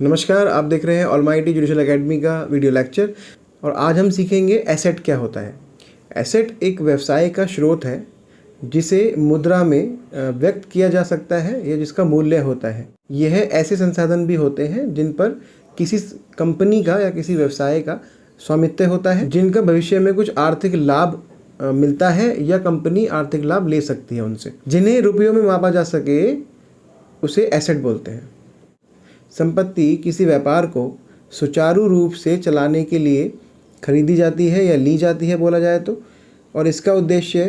नमस्कार, आप देख रहे हैं ऑलमाइटी जुडिशियल एकेडमी का वीडियो लेक्चर और आज हम सीखेंगे एसेट क्या होता है। एसेट एक व्यवसाय का स्रोत है जिसे मुद्रा में व्यक्त किया जा सकता है या जिसका मूल्य होता है। यह ऐसे संसाधन भी होते हैं जिन पर किसी कंपनी का या किसी व्यवसाय का स्वामित्व होता है, जिनका भविष्य में कुछ आर्थिक लाभ मिलता है या कंपनी आर्थिक लाभ ले सकती है उनसे। जिन्हें रुपयों में मापा जा सके उसे एसेट बोलते हैं। संपत्ति किसी व्यापार को सुचारू रूप से चलाने के लिए खरीदी जाती है या ली जाती है बोला जाए तो, और इसका उद्देश्य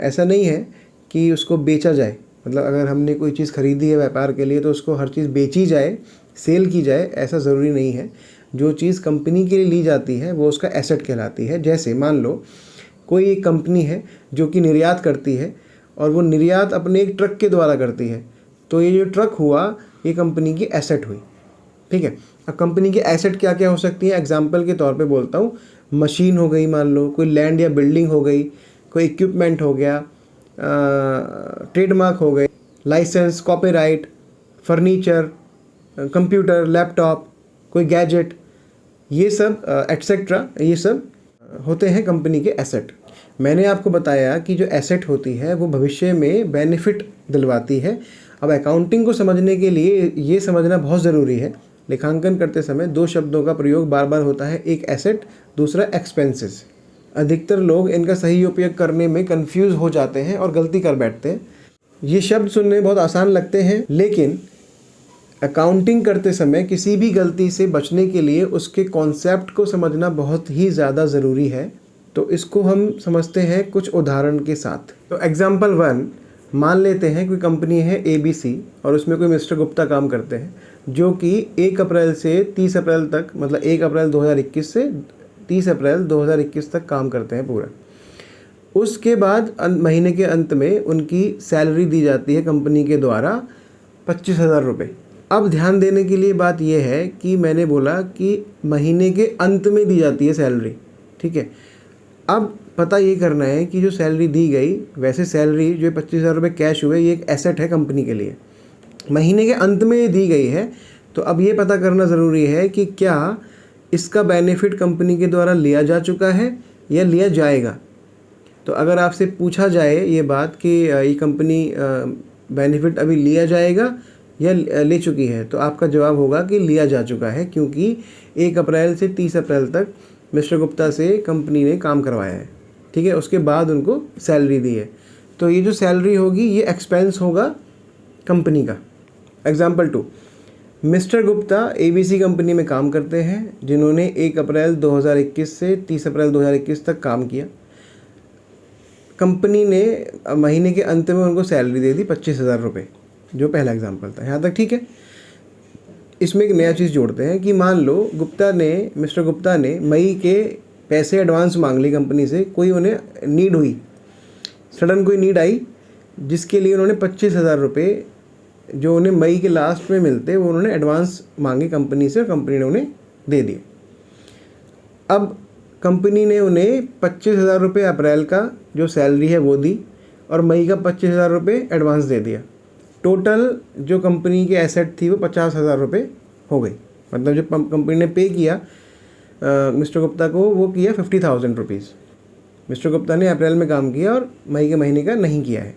ऐसा नहीं है कि उसको बेचा जाए। मतलब अगर हमने कोई चीज़ खरीदी है व्यापार के लिए तो उसको हर चीज़ बेची जाए, सेल की जाए, ऐसा ज़रूरी नहीं है। जो चीज़ कंपनी के लिए ली जाती है वो उसका एसेट कहलाती है। जैसे मान लो कोई एक कंपनी है जो कि निर्यात करती है और वो निर्यात अपने एक ट्रक के द्वारा करती है, तो ये जो ट्रक हुआ ये कंपनी की एसेट हुई। ठीक है, अब कंपनी की एसेट क्या क्या हो सकती है, एग्जाम्पल के तौर पे बोलता हूँ। मशीन हो गई, मान लो कोई लैंड या बिल्डिंग हो गई, कोई इक्विपमेंट हो गया, ट्रेडमार्क हो गए, licence, copyright, furniture, computer, laptop, कोई गैजेट, ये सब एटसेट्रा, ये सब होते हैं कंपनी के एसेट। मैंने आपको बताया कि जो एसेट होती है वो भविष्य में बेनिफिट दिलवाती है। अब अकाउंटिंग को समझने के लिए ये समझना बहुत ज़रूरी है। लेखांकन करते समय दो शब्दों का प्रयोग बार बार होता है, एक एसेट, दूसरा एक्सपेंसेस। अधिकतर लोग इनका सही उपयोग करने में कंफ्यूज हो जाते हैं और गलती कर बैठते हैं। ये शब्द सुनने में बहुत आसान लगते हैं, लेकिन अकाउंटिंग करते समय किसी भी गलती से बचने के लिए उसके कॉन्सेप्ट को समझना बहुत ही ज़्यादा ज़रूरी है। तो इसको हम समझते हैं कुछ उदाहरण के साथ। तो एग्जाम्पल 1, मान लेते हैं कोई कंपनी है ABC और उसमें कोई मिस्टर गुप्ता काम करते हैं जो कि 1 अप्रैल से 30 अप्रैल तक, मतलब 1 अप्रैल 2021 से 30 अप्रैल 2021 तक काम करते हैं पूरा। उसके बाद महीने के अंत में उनकी सैलरी दी जाती है कंपनी के द्वारा 25,000 रुपये। अब ध्यान देने के लिए बात यह है कि मैंने बोला कि महीने के अंत में दी जाती है सैलरी। ठीक है, अब पता ये करना है कि जो सैलरी दी गई, वैसे सैलरी जो 25,000 रुपये कैश हुए, ये एक एसेट है कंपनी के लिए, महीने के अंत में दी गई है। तो अब ये पता करना ज़रूरी है कि क्या इसका बेनिफिट कंपनी के द्वारा लिया जा चुका है या लिया जाएगा। तो अगर आपसे पूछा जाए ये बात कि ये कंपनी बेनिफिट अभी लिया जाएगा या ले चुकी है, तो आपका जवाब होगा कि लिया जा चुका है, क्योंकि 1 अप्रैल से 30 अप्रैल तक मिस्टर गुप्ता से कंपनी ने काम करवाया है। ठीक है, उसके बाद उनको सैलरी दी है, तो ये जो सैलरी होगी ये एक्सपेंस होगा कंपनी का। Example 2, mister Gupta ABC company में काम करते हैं जिन्होंने 1 अप्रैल 2021 से 30 अप्रैल 2021 तक काम किया। कंपनी ने महीने के अंत में उनको सैलरी दे दी 25,000 रुपये, जो पहला एग्जाम्पल था। यहाँ तक ठीक है। इसमें एक नया चीज़ जोड़ते हैं कि मान लो मिस्टर गुप्ता ने मई के पैसे एडवांस मांग ली कंपनी से। कोई उन्हें नीड हुई, सडन कोई नीड आई जिसके लिए उन्होंने 25,000 रुपये जो उन्हें मई के लास्ट में मिलते वो उन्होंने एडवांस मांगे कंपनी से और कंपनी ने उन्हें दे दिए। अब कंपनी ने उन्हें 25,000 रुपये अप्रैल का जो सैलरी है वो दी और मई का 25,000 रुपये एडवांस दे दिया। टोटल जो कंपनी की एसेट थी वो 50,000 रुपये हो गई। मतलब जो कंपनी ने पे किया मिस्टर गुप्ता को, वो किया 50,000 रुपीज़। मिस्टर गुप्ता ने अप्रैल में काम किया और मई के महीने का नहीं किया है।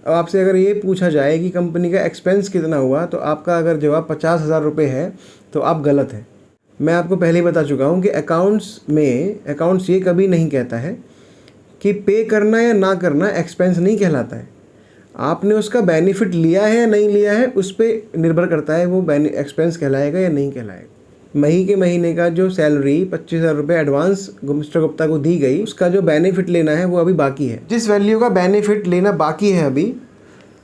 अब आपसे अगर ये पूछा जाए कि कंपनी का एक्सपेंस कितना हुआ, तो आपका अगर जवाब 50,000 रुपये है तो आप गलत हैं। मैं आपको पहले ही बता चुका हूँ कि अकाउंट्स ये कभी नहीं कहता है कि पे करना या ना करना एक्सपेंस नहीं कहलाता है। आपने उसका बेनिफिट लिया है या नहीं लिया है उस पर निर्भर करता है वो एक्सपेंस कहलाएगा या नहीं कहलाएगा। मई के महीने का जो सैलरी 25,000 रुपये एडवांस मिस्टर गुप्ता को दी गई, उसका जो बेनिफिट लेना है वो अभी बाकी है। जिस वैल्यू का बेनिफिट लेना बाकी है अभी,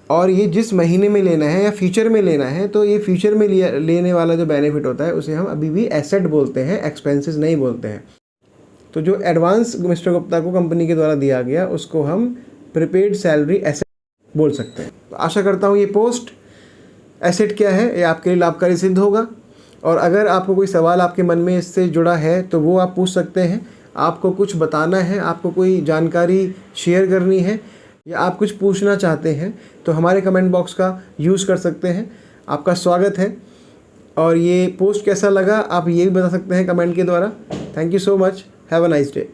और ये जिस महीने में लेना है या फ्यूचर में लेना है, तो ये फ्यूचर में लेने वाला जो बेनिफिट होता है उसे हम अभी भी एसेट बोलते हैं, एक्सपेंसेस नहीं बोलते हैं। तो जो एडवांस मिस्टर गुप्ता को कंपनी के द्वारा दिया गया उसको हम प्रीपेड सैलरी एसेट बोल सकते हैं। तो आशा करता हूँ ये पोस्ट एसेट क्या है ये आपके लिए लाभकारी सिद्ध होगा। और अगर आपको कोई सवाल आपके मन में इससे जुड़ा है तो वो आप पूछ सकते हैं। आपको कुछ बताना है, आपको कोई जानकारी शेयर करनी है या आप कुछ पूछना चाहते हैं तो हमारे कमेंट बॉक्स का यूज़ कर सकते हैं। आपका स्वागत है। और ये पोस्ट कैसा लगा आप ये भी बता सकते हैं कमेंट के द्वारा। Thank you so much, have a nice day.